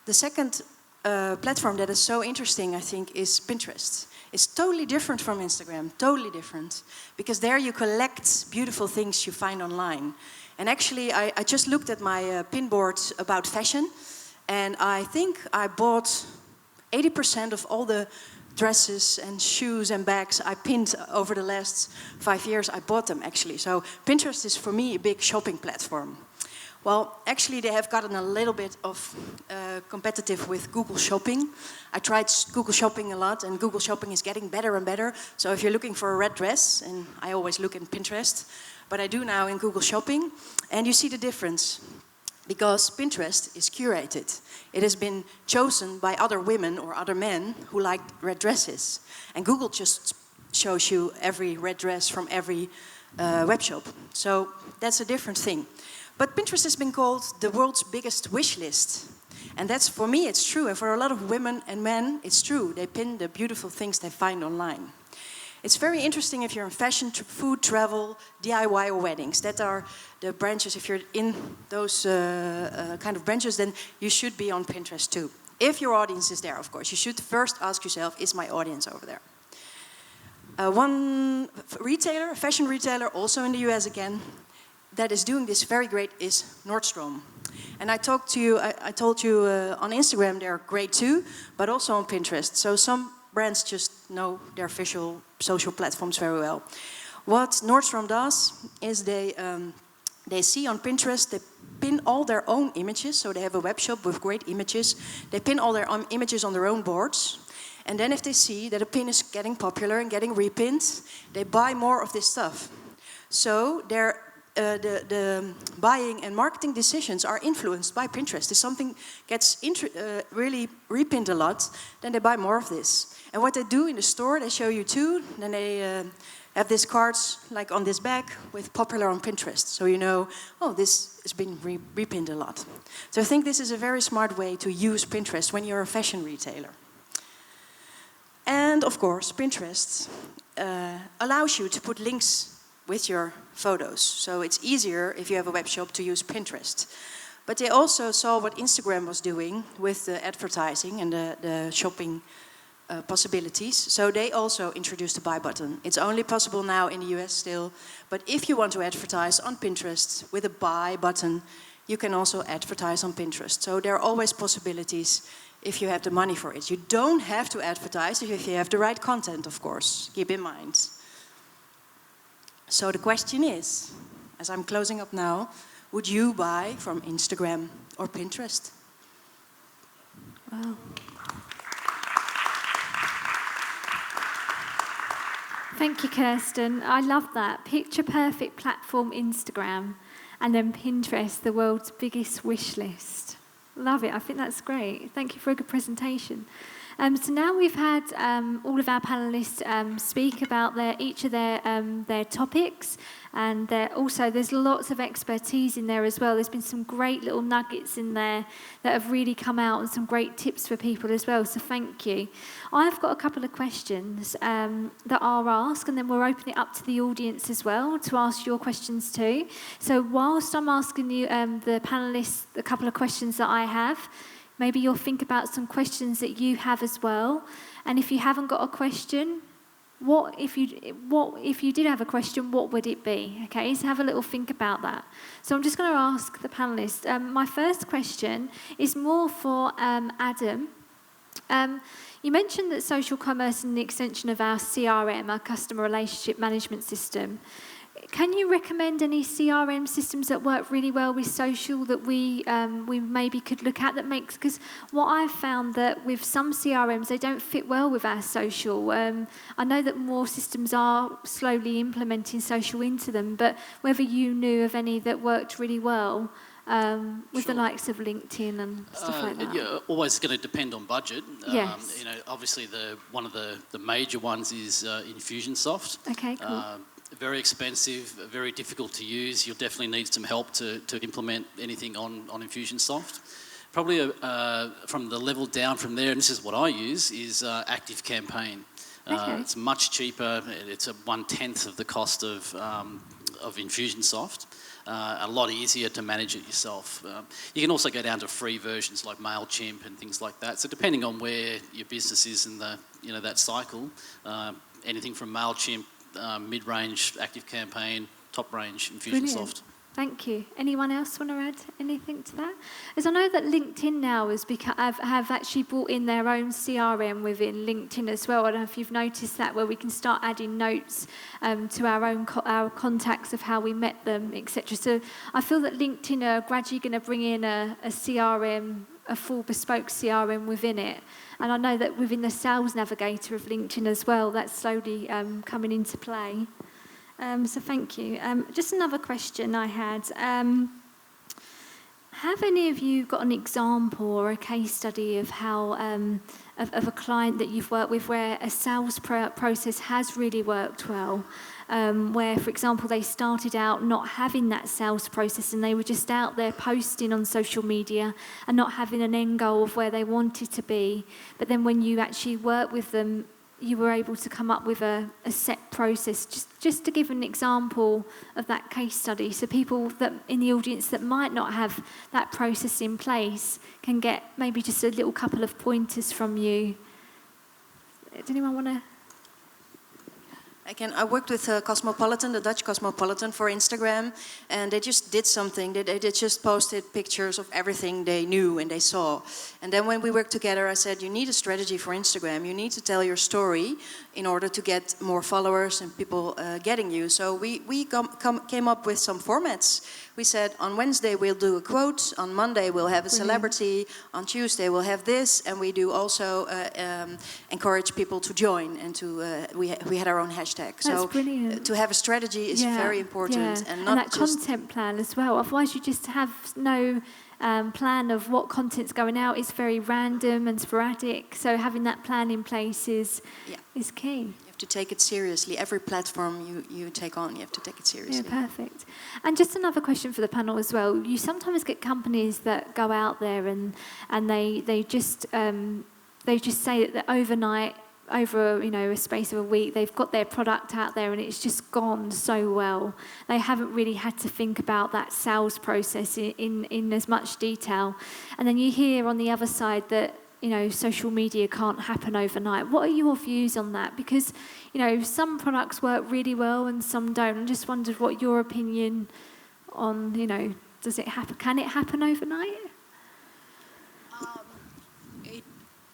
The second platform that is so interesting, I think, is Pinterest. It's totally different from Instagram, totally different. Because there you collect beautiful things you find online. And actually, I just looked at my pin board about fashion. And I think I bought 80% of all the dresses and shoes and bags I pinned over the last 5 years. I bought them, actually. So Pinterest is, for me, a big shopping platform. Well, actually, they have gotten a little bit of competitive with Google Shopping. I tried Google Shopping a lot, and Google Shopping is getting better and better. So if you're looking for a red dress, and I always look in Pinterest, but I do now in Google Shopping, and you see the difference. Because Pinterest is curated. It has been chosen by other women or other men who like red dresses. And Google just shows you every red dress from every web shop. So that's a different thing. But Pinterest has been called the world's biggest wish list. And that's, for me, it's true. And for a lot of women and men, it's true. They pin the beautiful things they find online. It's very interesting if you're in fashion, food, travel, DIY, or weddings. That are the branches. If you're in those kind of branches, then you should be on Pinterest too. If your audience is there, of course. You should first ask yourself, is my audience over there? One retailer, a fashion retailer, also in the US again, that is doing this very great is Nordstrom. And I told you on Instagram they're great too, but also on Pinterest. So some brands just know their official social platforms very well. What Nordstrom does is they see on Pinterest, they pin all their own images. So they have a web shop with great images. They pin all their own images on their own boards. And then if they see that a pin is getting popular and getting repinned, they buy more of this stuff. So the buying and marketing decisions are influenced by Pinterest. If something gets really repinned a lot, then they buy more of this. And what they do in the store, they show you too. Then they have these cards, like on this bag, with popular on Pinterest. So you know, oh, this has been repinned a lot. So I think this is a very smart way to use Pinterest when you're a fashion retailer. And of course, Pinterest allows you to put links with your photos. So it's easier if you have a web shop to use Pinterest. But they also saw what Instagram was doing with the advertising and the shopping possibilities. So they also introduced the buy button. It's only possible now in the US still. But if you want to advertise on Pinterest with a buy button, you can also advertise on Pinterest. So there are always possibilities if you have the money for it. You don't have to advertise if you have the right content, of course. Keep in mind. So the question is, as I'm closing up now, would you buy from Instagram or Pinterest? Wow. Thank you, Kirsten. I love that. Picture perfect platform Instagram, and then Pinterest, the world's biggest wish list. Love it. I think that's great. Thank you for a good presentation. So now we've had all of our panelists speak about each of their topics, and also there's lots of expertise in there as well. There's been some great little nuggets in there that have really come out, and some great tips for people as well, so thank you. I've got a couple of questions that I'll ask, and then we'll open it up to the audience as well to ask your questions too. So whilst I'm asking you, the panelists, a couple of questions that I have, maybe you'll think about some questions that you have as well. And if you haven't got a question, if you did have a question, what would it be? Okay, so have a little think about that. So I'm just going to ask the panelists. My first question is more for Adam. You mentioned that social commerce is an extension of our CRM, our customer relationship management system. Can you recommend any CRM systems that work really well with social that we maybe could look at that makes, because what I've found that with some CRMs, they don't fit well with our social. I know that more systems are slowly implementing social into them, but whether you knew of any that worked really well with the likes of LinkedIn and stuff like that. Yeah, always going to depend on budget. Yes. You know, obviously one of the major ones is Infusionsoft. Okay, cool. Very expensive, very difficult to use. You'll definitely need some help to implement anything on Infusionsoft. Probably from the level down from there, and this is what I use, is ActiveCampaign. Okay. It's much cheaper. It's 1/10 of the cost of Infusionsoft. A lot easier to manage it yourself. You can also go down to free versions like MailChimp and things like that. So depending on where your business is in that cycle, anything from MailChimp, mid-range ActiveCampaign, top-range Infusionsoft. Brilliant. Thank you. Anyone else want to add anything to that? As I know that LinkedIn now have actually brought in their own CRM within LinkedIn as well. I don't know if you've noticed that, where we can start adding notes to our contacts of how we met them, etc. So I feel that LinkedIn are gradually going to bring in a CRM, a full bespoke CRM within it. And I know that within the sales navigator of LinkedIn as well, that's slowly coming into play. So thank you. Just another question I had. Have any of you got an example or a case study of how of a client that you've worked with where a sales process has really worked well? Where, for example, they started out not having that sales process and they were just out there posting on social media and not having an end goal of where they wanted to be. But then when you actually work with them, you were able to come up with a set process. Just to give an example of that case study, so people that in the audience that might not have that process in place can get maybe just a little couple of pointers from you. Does anyone want to? I worked with Cosmopolitan, the Dutch Cosmopolitan, for Instagram, and they just did something. They just posted pictures of everything they knew and they saw. And then when we worked together, I said, you need a strategy for Instagram. You need to tell your story in order to get more followers and people getting you. So we came up with some formats. We said, on Wednesday we'll do a quote, on Monday we'll have a celebrity, on Tuesday we'll have this, and we do also encourage people to join, and we had our own hashtag. That's so brilliant. To have a strategy is very important, yeah. and not that just content plan as well. Otherwise, you just have no plan of what content's going out. It's very random and sporadic. So having that plan in place is key. You have to take it seriously. Every platform you take on, you have to take it seriously. Yeah, perfect. And just another question for the panel as well. You sometimes get companies that go out there and they just say that overnight, over a space of a week, they've got their product out there and it's just gone so well. They haven't really had to think about that sales process in as much detail. And then you hear on the other side that social media can't happen overnight. What are your views on that? Because some products work really well and some don't. I just wondered what your opinion on does it happen? Can it happen overnight?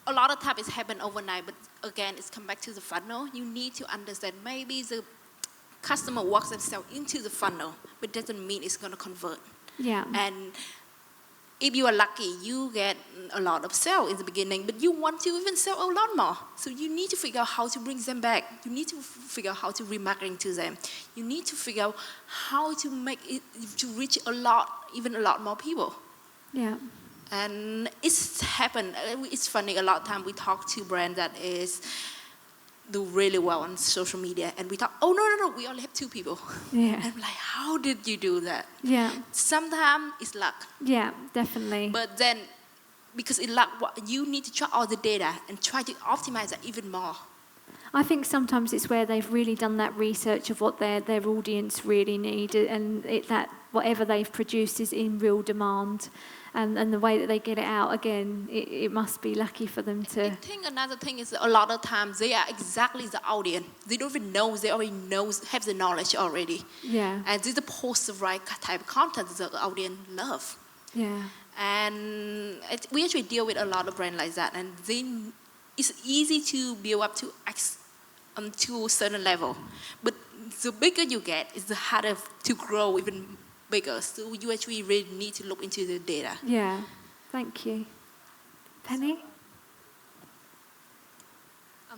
A lot of times it happens overnight, but again, it's come back to the funnel. You need to understand maybe the customer works themselves into the funnel, but doesn't mean it's going to convert. Yeah. And if you are lucky, you get a lot of sales in the beginning, but you want to even sell a lot more. So you need to figure out how to bring them back. You need to figure out how to remarketing to them. You need to figure out how to make it to reach even a lot more people. Yeah. And it's happened. It's funny. A lot of time we talk to brands that do really well on social media, and we thought, oh no, we only have 2 people. Yeah. And I'm like, how did you do that? Yeah. Sometimes it's luck. Yeah, definitely. But then, because it's luck, you need to check all the data and try to optimize that even more. I think sometimes it's where they've really done that research of what their audience really need, and that whatever they've produced is in real demand. And the way that they get it out, again, it must be lucky for them to... I think another thing is a lot of times they are exactly the audience. They don't even know, they already have the knowledge already. Yeah. And they post the right type of content that the audience love. Yeah. And we actually deal with a lot of brands like that, and they it's easy to build up to a certain level. But the bigger you get, it's the harder to grow even bigger. So you actually really need to look into the data. Yeah, thank you. Penny?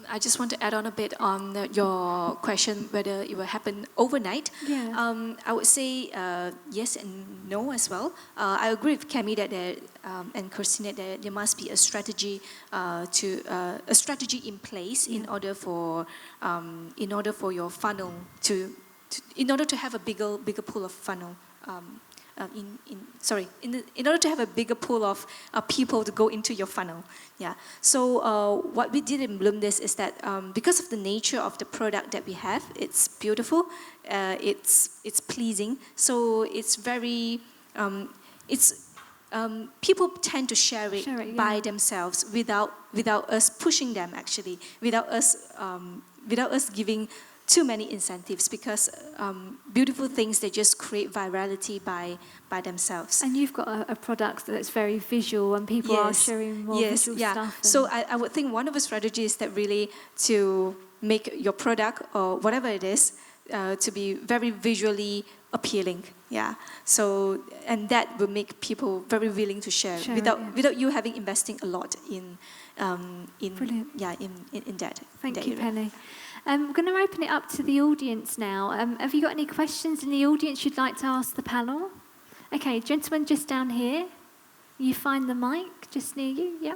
I just want to add on a bit on your question whether it will happen overnight. Yeah. I would say yes and no as well. I agree with Cami that and Christina that there must be a strategy a strategy in place in order for your funnel in order to have a bigger pool of funnel. In order to have a bigger pool of people to go into your funnel. Yeah. So what we did in Bloom This is that because of the nature of the product that we have, it's beautiful, it's pleasing. So it's very, people tend to share it by themselves without us pushing them actually, without us giving too many incentives, because beautiful things, they just create virality by themselves. And you've got a product that's very visual and people are sharing more visual stuff. So I would think one of the strategies that really to make your product or whatever it is to be very visually appealing. Yeah. So, and that will make people very willing to share without you having investing a lot in that. Thank you, Penny. I'm going to open it up to the audience now. Have you got any questions in the audience you'd like to ask the panel? Okay, gentleman just down here. You find the mic just near you, yeah?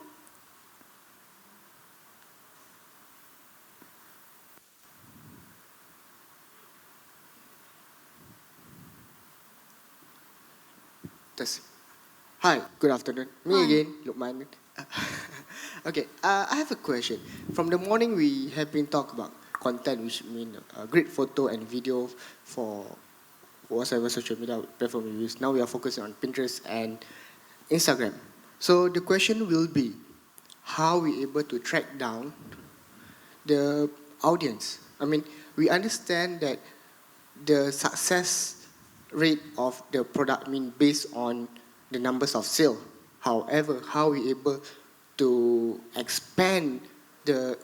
Hi, good afternoon. Me again, Lukman. Okay, I have a question. From the morning we have been talking about content, which mean great photo and video for whatever social media platform we use. Now we are focusing on Pinterest and Instagram. So the question will be, how we able to track down the audience? I mean, we understand that the success rate of the product based on the numbers of sale. However, how we able to expand the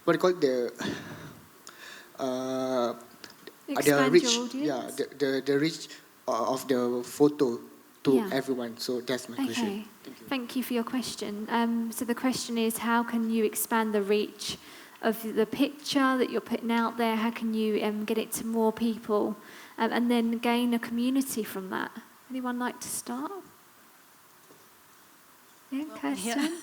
what do you call it, the reach, the reach of the photo to everyone. So that's my question. Thank you for your question. So the question is, how can you expand the reach of the picture that you're putting out there? How can you get it to more people and then gain a community from that? Anyone like to start? Yeah, Kirsten?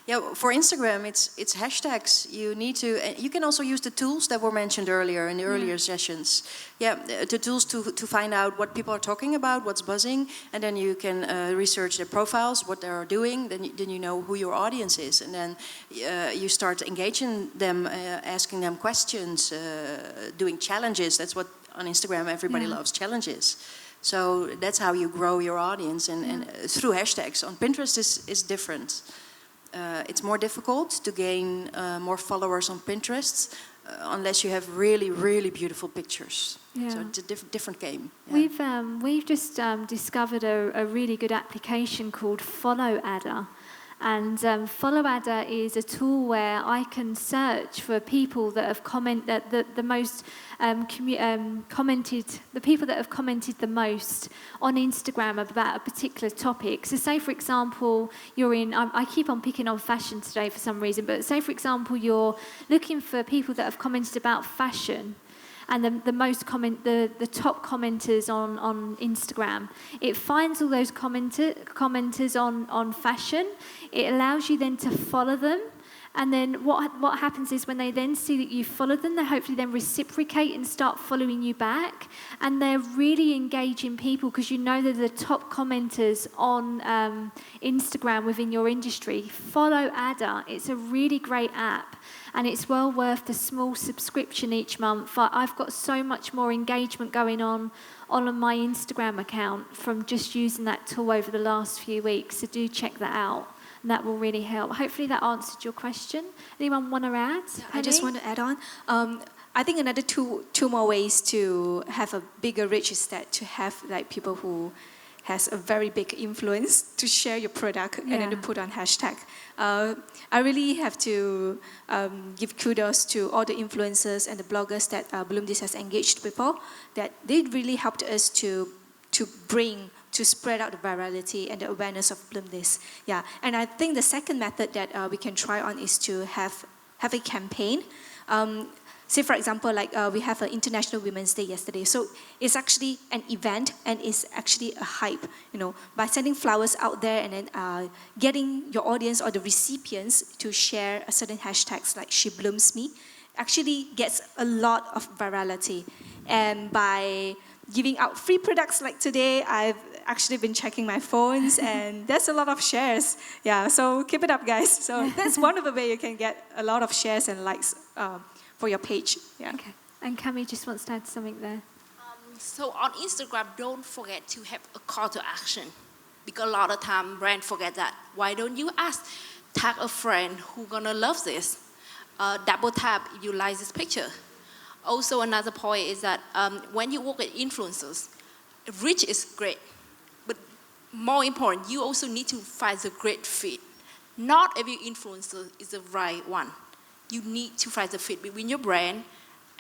Yeah, for Instagram, it's hashtags. You can also use the tools that were mentioned earlier in the earlier sessions. Yeah, the tools to find out what people are talking about, what's buzzing, and then you can research their profiles, what they are doing. Then you know who your audience is, and then you start engaging them, asking them questions, doing challenges. That's what on Instagram everybody loves, challenges. So that's how you grow your audience, and through hashtags. On Pinterest is different. It's more difficult to gain more followers on Pinterest unless you have really, really beautiful pictures. Yeah. So it's a different game. Yeah. We've just discovered a really good application called Follow Adder. And Follow Adder is a tool where I can search for people that have commented the most commented, the people that have commented the most on Instagram about a particular topic. So say, for example, you're in, I keep on picking on fashion today for some reason, but say, for example, you're looking for people that have commented about fashion. And the top commenters on Instagram. It finds all those commenters on fashion. It allows you then to follow them. And then what happens is when they then see that you followed them, they hopefully then reciprocate and start following you back. And they're really engaging people because you know they're the top commenters on Instagram within your industry. Follow Adder. It's a really great app. And it's well worth the small subscription each month. I've got so much more engagement going on my Instagram account from just using that tool over the last few weeks. So do check that out. And that will really help. Hopefully that answered your question. Anyone want to add? I just want to add on. I think another two more ways to have a bigger reach is that to have like people who has a very big influence to share your product and then to put on hashtag. I really have to give kudos to all the influencers and the bloggers that Bloom This has engaged before, that they really helped us to spread out the virality and the awareness of Bloom This. Yeah, and I think the second method that we can try on is to have a campaign. Say for example, like we have an International Women's Day yesterday. So it's actually an event and it's actually a hype, you know, by sending flowers out there and then getting your audience or the recipients to share a certain hashtags like She Blooms Me, actually gets a lot of virality. And by giving out free products like today, I've actually been checking my phones and there's a lot of shares. Yeah, so keep it up, guys. So that's one of the way you can get a lot of shares and likes for your page. Yeah. Okay. And Cami just wants to add something there. So on Instagram, don't forget to have a call to action. Because a lot of time brands forget that. Why don't you tag a friend who gonna love this? Double tap if you like this picture. Also another point is that when you work with influencers, reach is great. But more important, you also need to find the great fit. Not every influencer is the right one. You need to find the fit between your brand,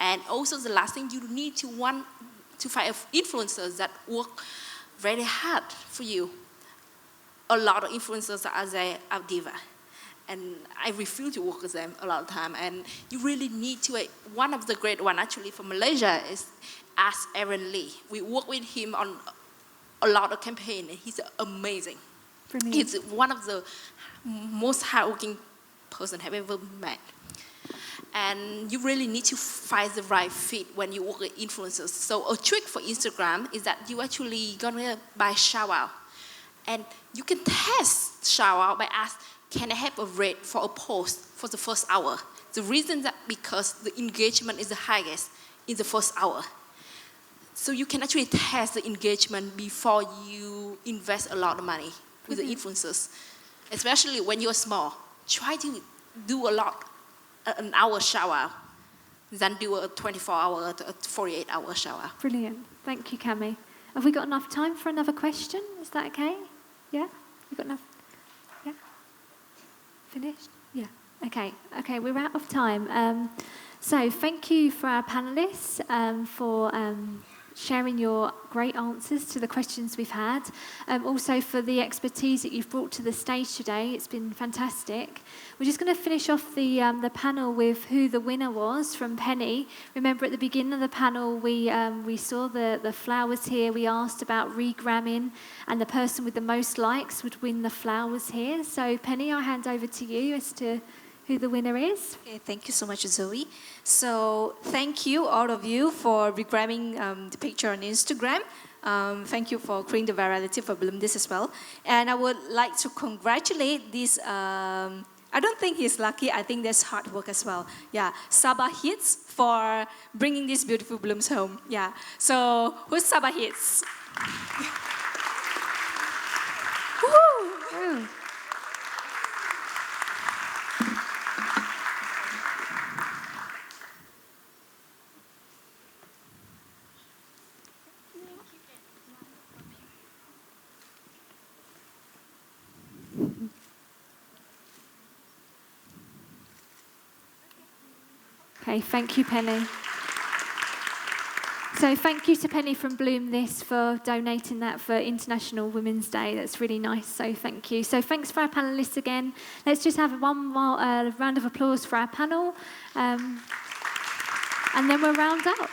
and also the last thing, you need to want to find influencers that work very hard for you. A lot of influencers are diva, and I refuse to work with them a lot of time. And you really need to. One of the great one actually from Malaysia is Aaron Lee. We work with him on a lot of campaign, and he's amazing. Brilliant. He's one of the most hardworking person I've ever met. And you really need to find the right fit when you work with influencers. So a trick for Instagram is that you actually gonna buy shout out. And you can test shout out by asking, can I have a rate for a post for the first hour? The reason that because the engagement is the highest in the first hour. So you can actually test the engagement before you invest a lot of money with the influencers. Especially when you're small. Try to do an hour shower than do a 24-hour, a 48-hour shower. Brilliant. Thank you, Cami. Have we got enough time for another question? Is that okay? Yeah? We've got enough? Yeah? Finished? Yeah. Okay. Okay, we're out of time. So thank you for our panellists for sharing your great answers to the questions we've had. Also for the expertise that you've brought to the stage today. It's been fantastic. We're just going to finish off the panel with who the winner was from Penny. Remember at the beginning of the panel we saw the flowers here. We asked about regramming and the person with the most likes would win the flowers here. So Penny, I'll hand over to you as to who the winner is. Okay, thank you so much, Zoe. So thank you, all of you, for regramming the picture on Instagram. Thank you for creating the virality for Bloom This as well. And I would like to congratulate this, I don't think he's lucky, I think there's hard work as well. Yeah, Sabah Hits for bringing these beautiful blooms home. Yeah, so who's Sabah Hits? Woohoo! Okay, thank you, Penny. So thank you to Penny from Bloom This for donating that for International Women's Day. That's really nice, so thank you. So thanks for our panellists again. Let's just have one more round of applause for our panel. And then we'll round up.